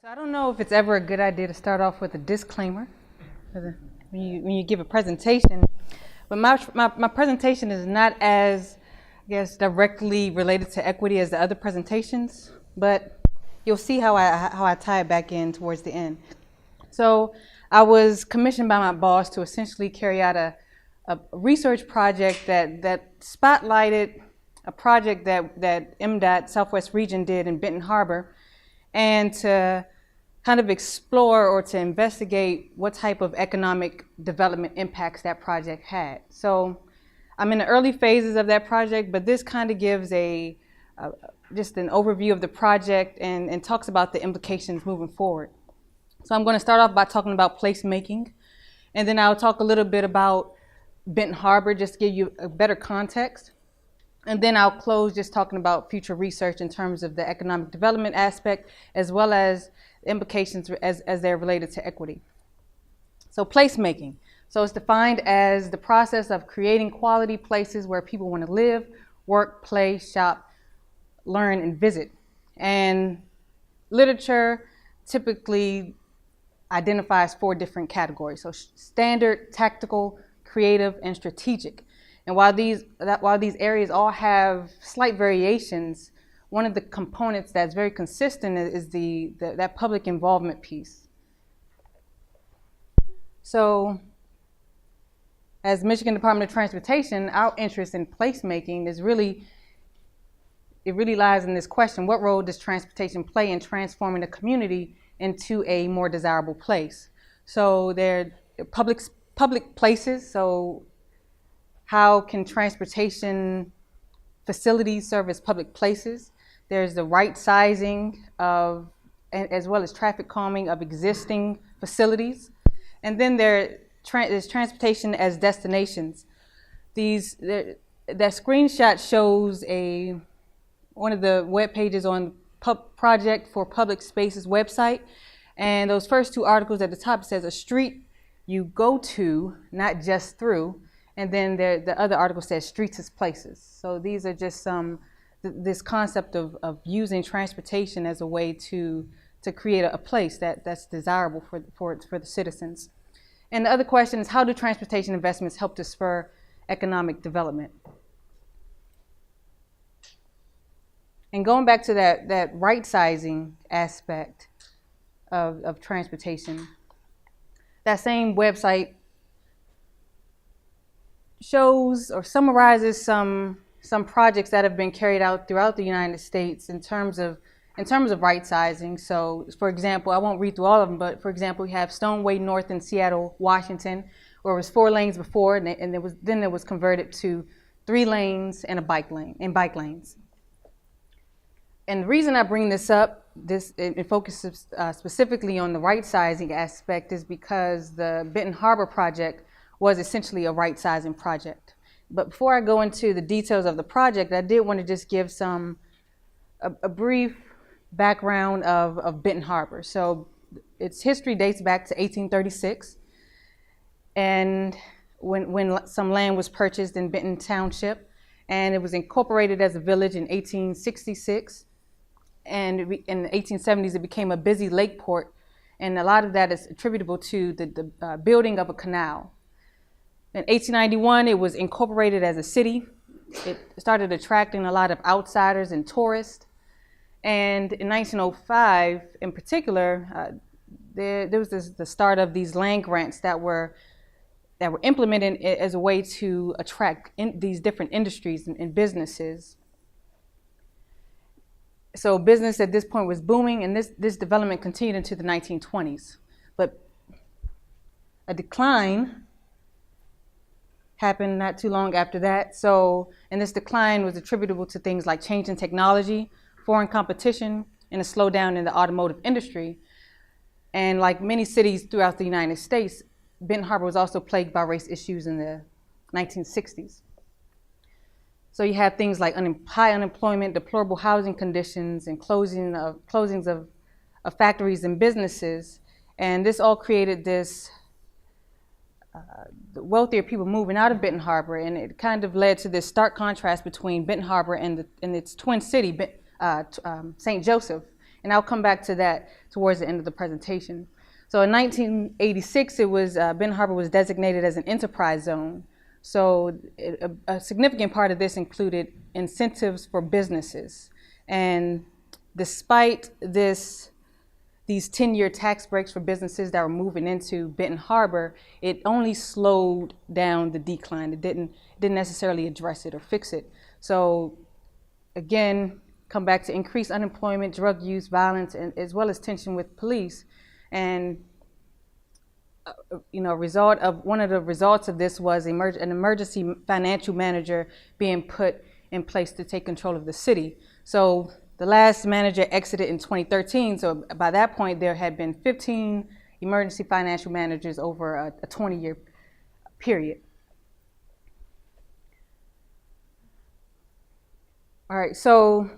So I don't know if it's ever a good idea to start off with a disclaimer when you give a presentation, but my presentation is not as, I guess, directly related to equity as the other presentations, but you'll see how I tie it back in towards the end. So I was commissioned by my boss to essentially carry out a research project that spotlighted a project that MDOT Southwest Region did in Benton Harbor, and to kind of explore or to investigate what type of economic development impacts that project had. So I'm in the early phases of that project, but this kind of gives just an overview of the project and talks about the implications moving forward. So I'm going to start off by talking about placemaking, and then I'll talk a little bit about Benton Harbor, just to give you a better context. And then I'll close just talking about future research in terms of the economic development aspect, as well as implications as they're related to equity. So placemaking. So it's defined as the process of creating quality places where people want to live, work, play, shop, learn, and visit. And literature typically identifies 4 different categories. So standard, tactical, creative, and strategic. And while these areas all have slight variations, one of the components that's very consistent is that public involvement piece. So as Michigan Department of Transportation, our interest in placemaking is really lies in this question: what role does transportation play in transforming a community into a more desirable place? So they're public places. So how can transportation facilities serve as public places? There's the right sizing of, as well as traffic calming of existing facilities. And then there's transportation as destinations. That screenshot shows one of the web pages on Project for Public Spaces website. And those first 2 articles at the top says a street you go to, not just through. And then the other article says streets as places. So these are just this concept of using transportation as a way to create a place that's desirable for the citizens. And the other question is, how do transportation investments help to spur economic development? And going back to that right sizing aspect of transportation, that same website shows or summarizes some projects that have been carried out throughout the United States in terms of right sizing. So, for example, I won't read through all of them, but for example, we have Stoneway North in Seattle, Washington, where it was 4 lanes before, and then it was converted to 3 lanes and bike lanes. And the reason I bring this up, it focuses specifically on the right sizing aspect, is because the Benton Harbor project was essentially a right sizing project. But before I go into the details of the project, I did want to just give a brief background of Benton Harbor. So its history dates back to 1836, and when some land was purchased in Benton Township, and it was incorporated as a village in 1866, and in the 1870s it became a busy lake port, and a lot of that is attributable to the building of a canal. In 1891, it was incorporated as a city. It started attracting a lot of outsiders and tourists. And in 1905, in particular, there was the start of these land grants that were implemented as a way to attract these different industries and businesses. So business at this point was booming, and this development continued into the 1920s. But a decline happened not too long after that. And this decline was attributable to things like change in technology, foreign competition, and a slowdown in the automotive industry. And like many cities throughout the United States, Benton Harbor was also plagued by race issues in the 1960s. So you have things like high unemployment, deplorable housing conditions, and closings of factories and businesses. And this all created this the wealthier people moving out of Benton Harbor, and it kind of led to this stark contrast between Benton Harbor and its twin city, St. Joseph. And I'll come back to that towards the end of the presentation. So in 1986, it was Benton Harbor was designated as an enterprise zone. So a significant part of this included incentives for businesses. And despite these 10-year tax breaks for businesses that were moving into Benton Harbor, it only slowed down the decline. It didn't necessarily address it or fix it. So again, come back to increased unemployment, drug use, violence, and as well as tension with police. And one of the results of this was an emergency financial manager being put in place to take control of the city. So the last manager exited in 2013. So by that point, there had been 15 emergency financial managers over a 20-year period. All right, so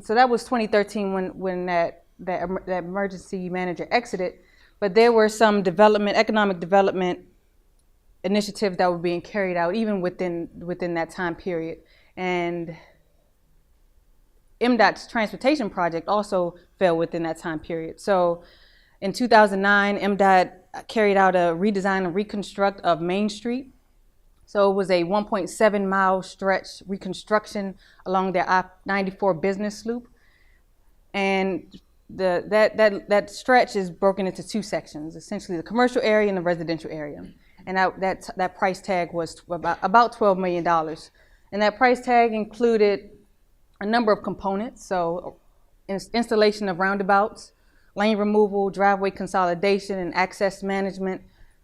so that was 2013 when that emergency manager exited. But there were some economic development initiatives that were being carried out even within that time period. And MDOT's transportation project also fell within that time period. So in 2009, MDOT carried out a redesign and reconstruct of Main Street. So it was a 1.7 mile stretch reconstruction along their I-94 business loop. And that stretch is broken into two sections, essentially the commercial area and the residential area. And that price tag was about $12 million. And that price tag included a number of components. So installation of roundabouts, lane removal, driveway consolidation and access management,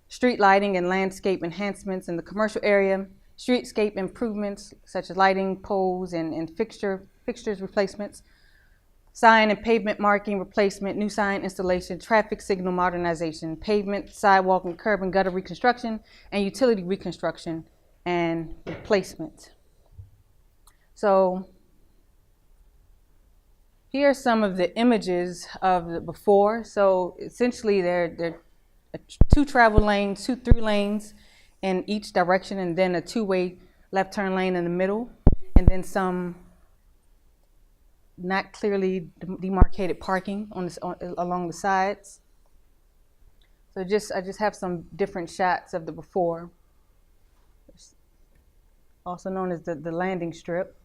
street lighting and landscape enhancements in the commercial area, streetscape improvements such as lighting poles and fixtures replacements, sign and pavement marking replacement, new sign installation, traffic signal modernization, pavement, sidewalk and curb and gutter reconstruction, and utility reconstruction and replacement. So here are some of the images of the before. So essentially they're two travel lanes, 2 through lanes in each direction, and then a two-way left turn lane in the middle, and then some not clearly demarcated parking along the sides. So I just have some different shots of the before, also known as the landing strip.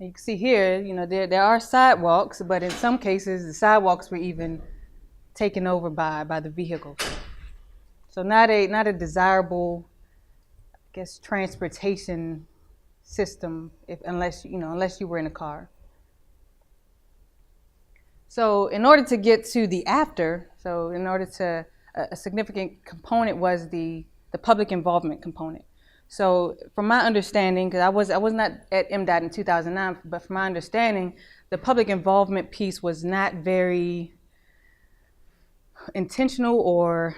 You can see here, there are sidewalks, but in some cases the sidewalks were even taken over by the vehicles. So not a desirable, I guess, transportation system unless you were in a car. So in order to get to the after, a significant component was the public involvement component. So from my understanding, because I was not at MDOT in 2009, but from my understanding, the public involvement piece was not very intentional or,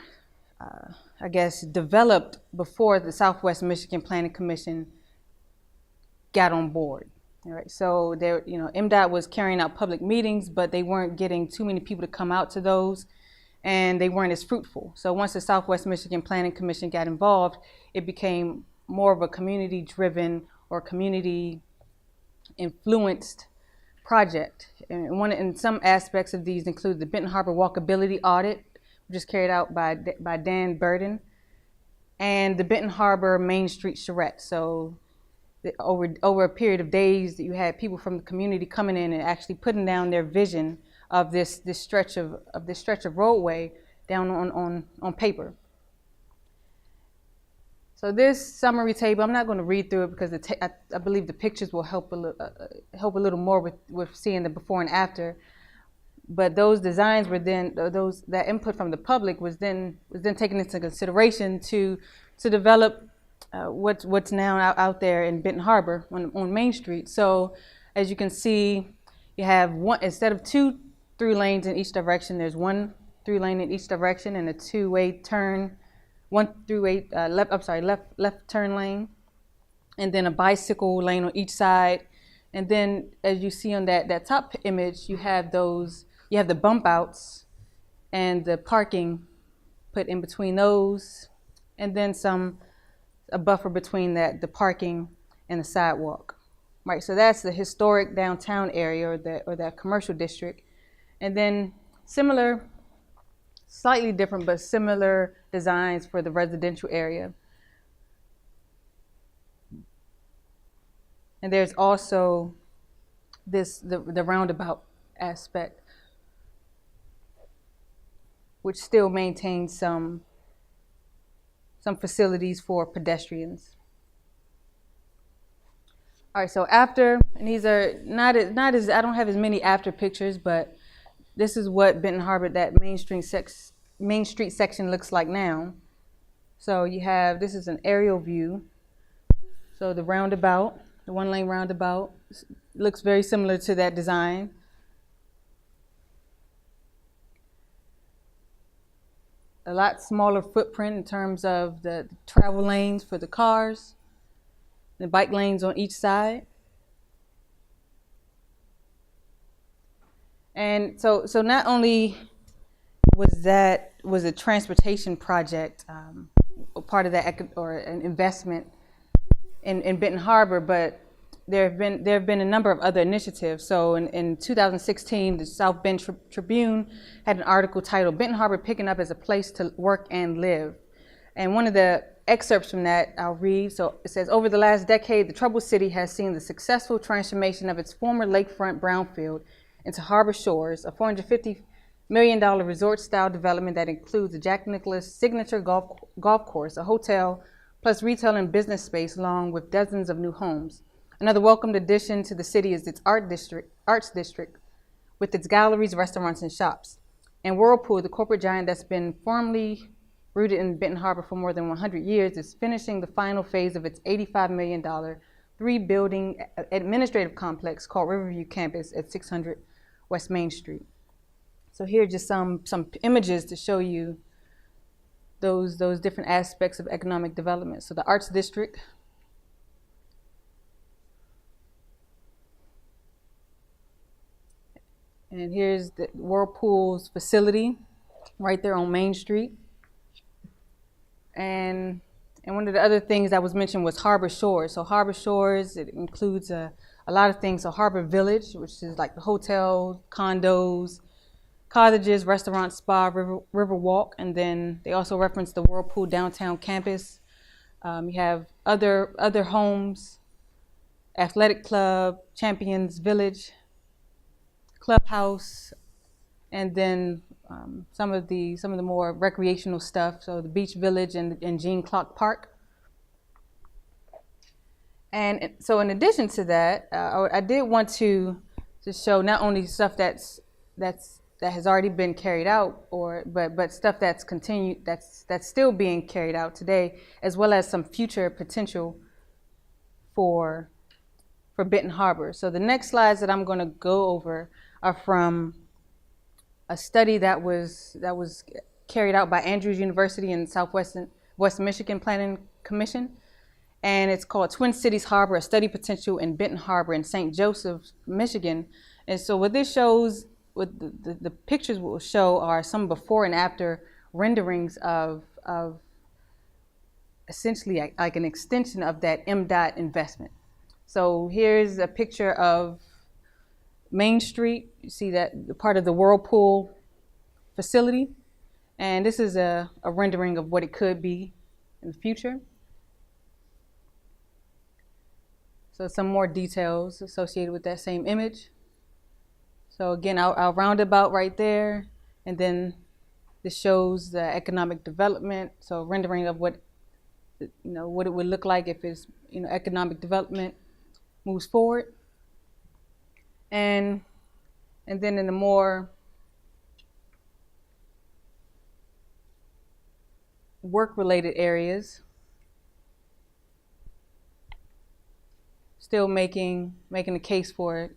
I guess, developed before the Southwest Michigan Planning Commission got on board. All right, so MDOT was carrying out public meetings, but they weren't getting too many people to come out to those, and they weren't as fruitful. So once the Southwest Michigan Planning Commission got involved, it became more of a community-driven or community-influenced project. And some aspects of these include the Benton Harbor Walkability Audit, which is carried out by Dan Benton, and the Benton Harbor Main Street Charrette. So over a period of days, you had people from the community coming in and actually putting down their vision of this stretch of roadway down on paper. So this summary table, I'm not going to read through it because I believe the pictures will help a little more with seeing the before and after. But those designs were then that input from the public was then taken into consideration to develop what's now out there in Benton Harbor on Main Street. So as you can see, you have instead of 2 through lanes in each direction, there's 1 through lane in each direction and a two-way turn. 1 through 8 left turn lane, and then a bicycle lane on each side. And then as you see on that top image, you have the bump outs and the parking put in between those, and then a buffer between the parking and the sidewalk. Right, so that's the historic downtown area, or that commercial district. And then similar, slightly different, but similar designs for the residential area. And there's also the roundabout aspect, which still maintains some facilities for pedestrians. All right, so after, and these are not as, I don't have as many after pictures, but this is what Benton Harbor, that Main Street section looks like now. So you have, this is an aerial view. So the roundabout, the one-lane roundabout, looks very similar to that design. A lot smaller footprint in terms of the travel lanes for the cars, the bike lanes on each side. And so not only was a transportation project part of that, or an investment in Benton Harbor, but there have been a number of other initiatives. So in 2016, the South Bend Tribune had an article titled "Benton Harbor Picking Up as a Place to Work and Live." And one of the excerpts from that I'll read. So it says, over the last decade, the troubled city has seen the successful transformation of its former lakefront brownfield into Harbor Shores, a $450 million resort-style development that includes the Jack Nicklaus signature golf course, a hotel, plus retail and business space, along with dozens of new homes. Another welcomed addition to the city is its arts district, with its galleries, restaurants, and shops. And Whirlpool, the corporate giant that's been firmly rooted in Benton Harbor for more than 100 years, is finishing the final phase of its $85 million, 3-building administrative complex called Riverview Campus at 600 West Main Street. So here are just some images to show you those different aspects of economic development. So the Arts District. And here's the Whirlpool's facility right there on Main Street. And one of the other things that was mentioned was Harbor Shores. So Harbor Shores, it includes a lot of things. So Harbor Village, which is like the hotels, condos, cottages, restaurants, spa, river walk. And then they also reference the Whirlpool downtown campus. You have other homes, athletic club, Champions Village, clubhouse, and then some of the more recreational stuff. So the Beach Village and Jean Clark Park. And so in addition to that, I did want to show not only stuff that has already been carried out, but stuff that's still being carried out today, as well as some future potential for Benton Harbor. So the next slides that I'm going to go over are from a study that was carried out by Andrews University and West Michigan Planning Commission, and it's called Twin Cities Harbor: A Study Potential in Benton Harbor in St. Joseph, Michigan. And so what this shows, what the pictures will show, are some before and after renderings of essentially like an extension of that MDOT investment. So here's a picture of Main Street. You see that part of the Whirlpool facility, and this is a rendering of what it could be in the future. So some more details associated with that same image. So again, our roundabout right there, and then this shows the economic development. So rendering of what it would look like if it's economic development moves forward. And then in the more work-related areas, still making a case for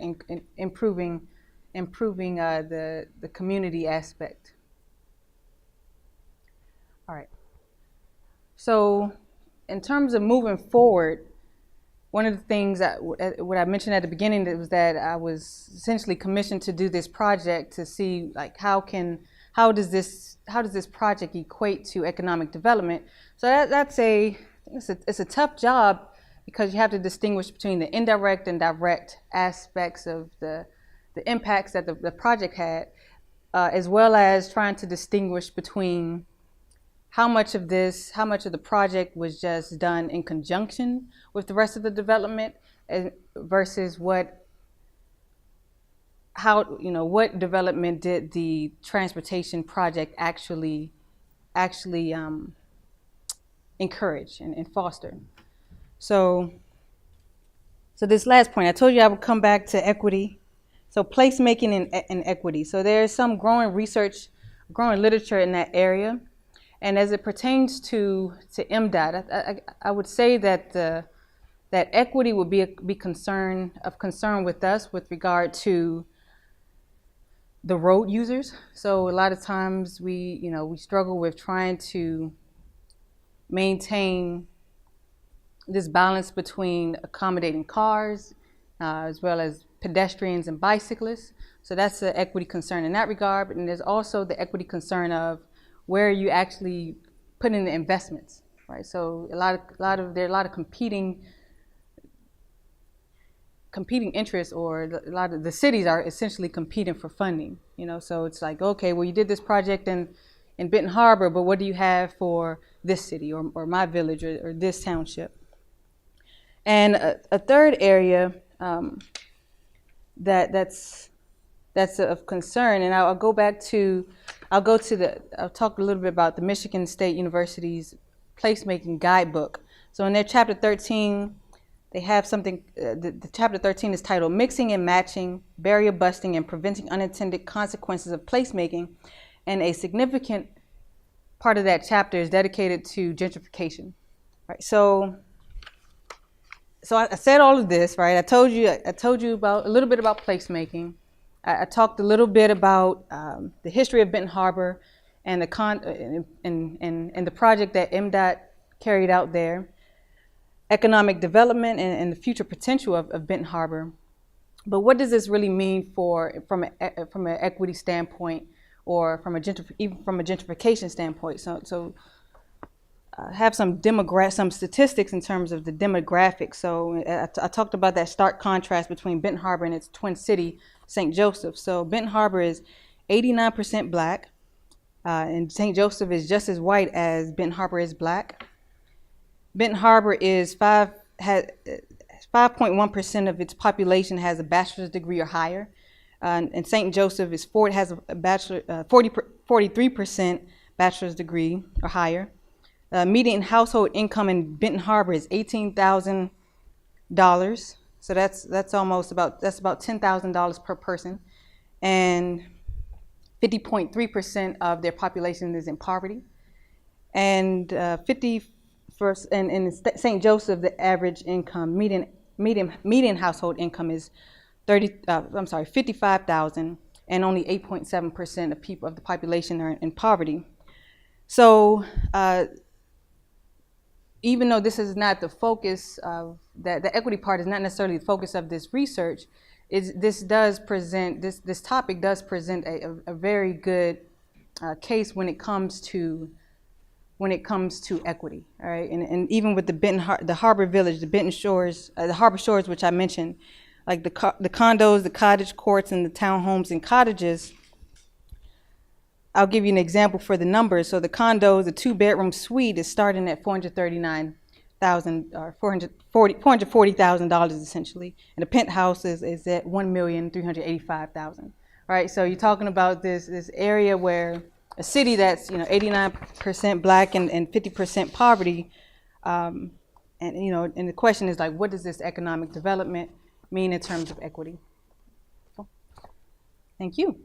improving the community aspect. All right. So in terms of moving forward, one of the things what I mentioned at the beginning was that I was essentially commissioned to do this project to see like how can how does this project equate to economic development? So it's a tough job, because you have to distinguish between the indirect and direct aspects of the impacts that the project had, as well as trying to distinguish between how much of the project was just done in conjunction with the rest of the development, versus what development did the transportation project actually encourage and foster. So this last point, I told you I would come back to equity. So placemaking and equity. So there's some growing research, growing literature in that area. And as it pertains to MDOT, I would say that that equity would be concern with us with regard to the road users. So a lot of times we struggle with trying to maintain this balance between accommodating cars as well as pedestrians and bicyclists. So that's the equity concern in that regard. And there's also the equity concern of where you actually put in the investments, right? So there are a lot of competing interests, or a lot of the cities are essentially competing for funding. So it's like, okay, well, you did this project in Benton Harbor, but what do you have for this city or my village or this township? And a third area that's of concern, and I'll talk a little bit about the Michigan State University's Placemaking Guidebook. So in their chapter 13, they have something, the chapter 13 is titled Mixing and Matching, Barrier Busting and Preventing Unintended Consequences of Placemaking. And a significant part of that chapter is dedicated to gentrification. Right? So I said all of this, right? I told you about a little bit about placemaking. I talked a little bit about the history of Benton Harbor and the project that MDOT carried out there, economic development and the future potential of Benton Harbor. But what does this really mean from an equity standpoint, or even from a gentrification standpoint? So have some statistics in terms of the demographics. So I talked about that stark contrast between Benton Harbor and its twin city, St. Joseph. So Benton Harbor is 89% black, and St. Joseph is just as white as Benton Harbor is black. Benton Harbor has 5.1% of its population has a bachelor's degree or higher, and St. Joseph has a 43% bachelor's degree or higher. Median household income in Benton Harbor is $18,000. So that's about $10,000 per person, and 50.3% of their population is in poverty. And in St. Joseph, the average income, median household income is $55,000, and only 8.7% of the population are in poverty. So even though this is not the focus of the equity part is not necessarily the focus of this research, this topic does present a very good case when it comes to equity. All right, and even with the Harbor Village, the Benton Shores, the Harbor Shores, which I mentioned, like the condos, the cottage courts, and the townhomes and cottages. I'll give you an example for the numbers. So the condos, the 2-bedroom suite is starting at $439,000 or $440,000 essentially, and the penthouse is at $1,385,000. Right. So you're talking about this area where a city that's 89% black and 50% poverty, and the question is like, what does this economic development mean in terms of equity? So, thank you.